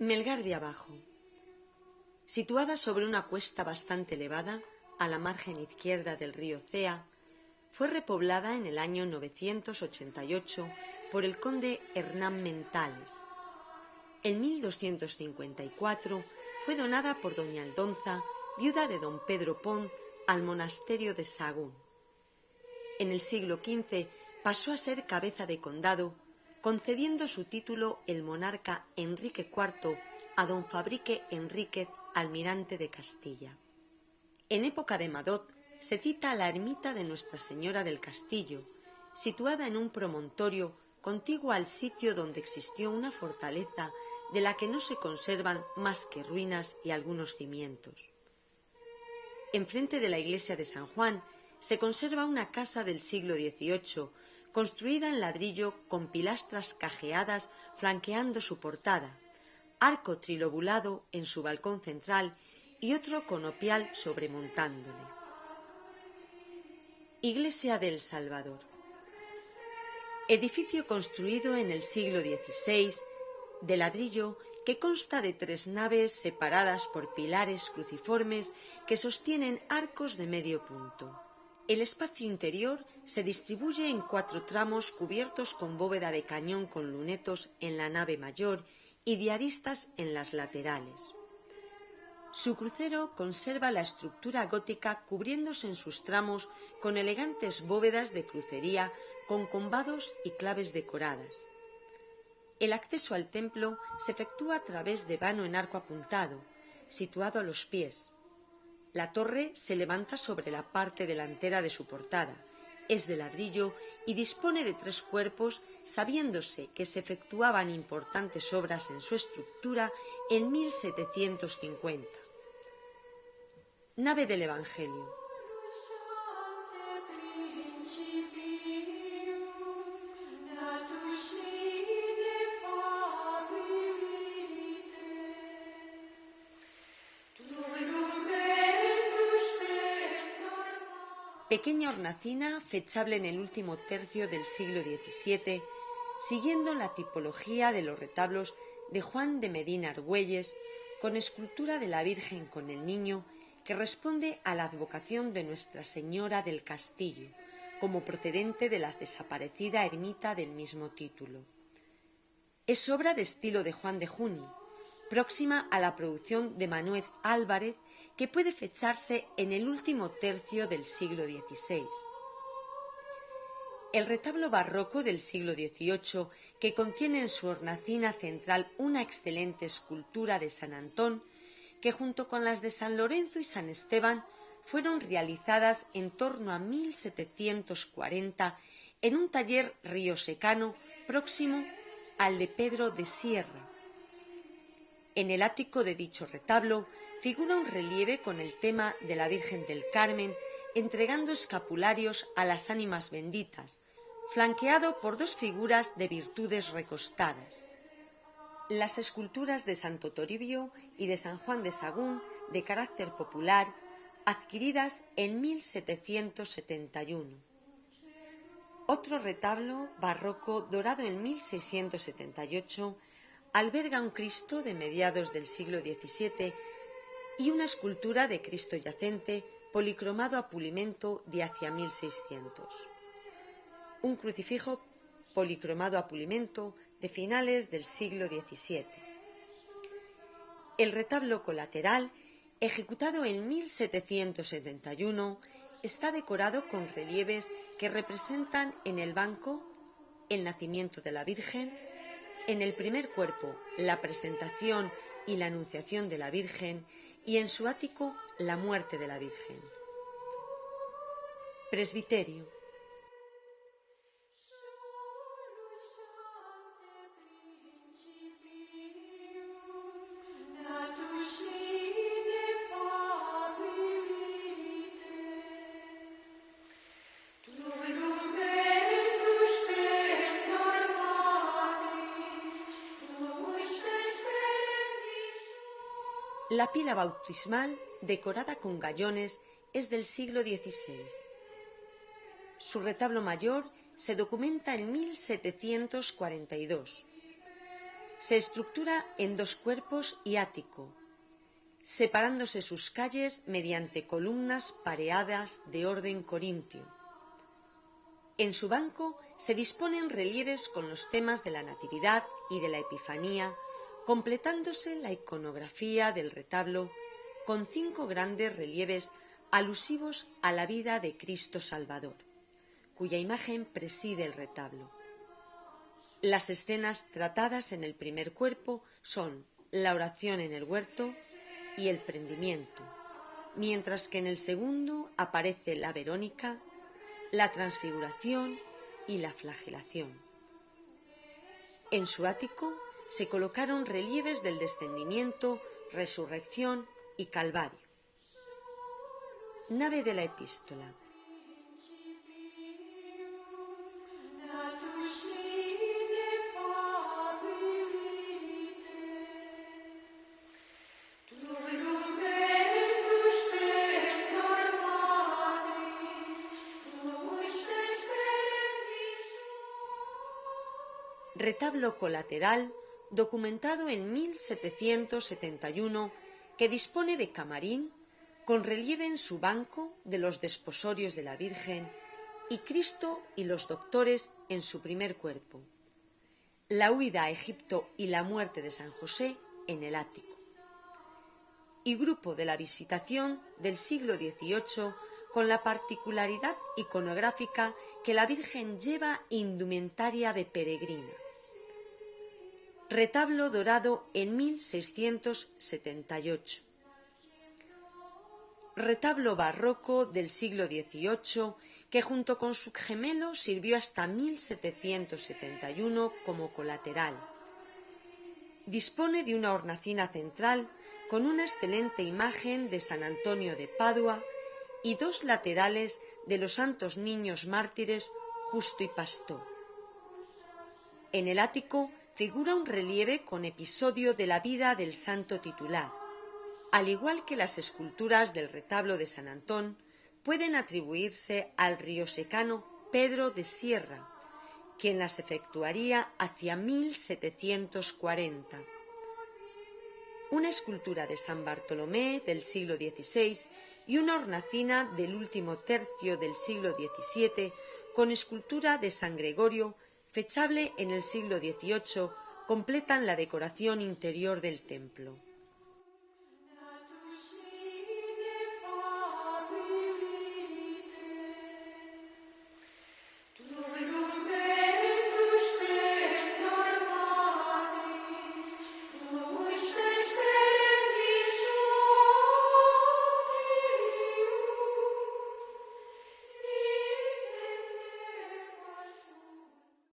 Melgar de Abajo. Situada sobre una cuesta bastante elevada, a la margen izquierda del río Cea, fue repoblada en el año 988 por el conde Hernán Mentales. En 1254 fue donada por doña Aldonza, viuda de don Pedro Pont, al monasterio de Sahagún. En el siglo XV pasó a ser cabeza de condado, concediendo su título el monarca Enrique IV a don Fabrique Enríquez, almirante de Castilla. En época de Madot se cita la ermita de Nuestra Señora del Castillo, situada en un promontorio contiguo al sitio donde existió una fortaleza de la que no se conservan más que ruinas y algunos cimientos. Enfrente de la iglesia de San Juan se conserva una casa del siglo XVIII, construida en ladrillo con pilastras cajeadas flanqueando su portada, arco trilobulado en su balcón central y otro conopial sobremontándole. Iglesia del Salvador. Edificio construido en el siglo XVI, de ladrillo, que consta de 3 naves separadas por pilares cruciformes que sostienen arcos de medio punto. El espacio interior se distribuye en 4 tramos cubiertos con bóveda de cañón con lunetos en la nave mayor y de aristas en las laterales. Su crucero conserva la estructura gótica cubriéndose en sus tramos con elegantes bóvedas de crucería con combados y claves decoradas. El acceso al templo se efectúa a través de vano en arco apuntado, situado a los pies. La torre se levanta sobre la parte delantera de su portada, es de ladrillo y dispone de 3 cuerpos, sabiéndose que se efectuaban importantes obras en su estructura en 1750. Nave del Evangelio. Pequeña hornacina fechable en el último tercio del siglo XVII, siguiendo la tipología de los retablos de Juan de Medina Argüelles, con escultura de la Virgen con el Niño, que responde a la advocación de Nuestra Señora del Castillo, como procedente de la desaparecida ermita del mismo título. Es obra de estilo de Juan de Juni, próxima a la producción de Manuel Álvarez, que puede fecharse en el último tercio del siglo XVI. El retablo barroco del siglo XVIII, que contiene en su hornacina central una excelente escultura de San Antón, que junto con las de San Lorenzo y San Esteban fueron realizadas en torno a 1740 en un taller riosecano próximo al de Pedro de Sierra. En el ático de dicho retablo figura un relieve con el tema de la Virgen del Carmen entregando escapularios a las ánimas benditas, flanqueado por 2 figuras de virtudes recostadas. Las esculturas de Santo Toribio y de San Juan de Sahagún, de carácter popular, adquiridas en 1771. Otro retablo barroco dorado en 1678 alberga un Cristo de mediados del siglo XVII y una escultura de Cristo yacente policromado a pulimento de hacia 1600. Un crucifijo policromado a pulimento de finales del siglo XVII. El retablo colateral, ejecutado en 1771, está decorado con relieves que representan en el banco el nacimiento de la Virgen, en el primer cuerpo la presentación y la anunciación de la Virgen y en su ático la muerte de la Virgen. Presbiterio. La pila bautismal, decorada con gallones, es del siglo XVI. Su retablo mayor se documenta en 1742. se estructura en dos cuerpos y ático, separándose sus calles mediante columnas pareadas de orden corintio. En su banco se disponen relieves con los temas de la Natividad y de la Epifanía, completándose la iconografía del retablo con 5 grandes relieves alusivos a la vida de Cristo Salvador, cuya imagen preside el retablo. Las escenas tratadas en el primer cuerpo son la oración en el huerto y el prendimiento, mientras que en el segundo aparece la Verónica, la transfiguración y la flagelación. En su ático se colocaron relieves del descendimiento, resurrección y calvario. Nave de la epístola. Retablo colateral documentado en 1771 que dispone de camarín con relieve en su banco de los desposorios de la Virgen y Cristo y los doctores en su primer cuerpo, la huida a Egipto y la muerte de San José en el ático, y grupo de la Visitación del siglo XVIII con la particularidad iconográfica que la Virgen lleva indumentaria de peregrina. Retablo dorado en 1678. Retablo barroco del siglo XVIII que junto con su gemelo sirvió hasta 1771 como colateral. Dispone de una hornacina central con una excelente imagen de San Antonio de Padua y 2 laterales de los santos niños mártires Justo y Pastor. En el ático figura un relieve con episodio de la vida del santo titular. Al igual que las esculturas del retablo de San Antón, pueden atribuirse al riosecano Pedro de Sierra, quien las efectuaría hacia 1740. Una escultura de San Bartolomé del siglo XVI y una hornacina del último tercio del siglo XVII con escultura de San Gregorio, fechable en el siglo XVIII, completan la decoración interior del templo.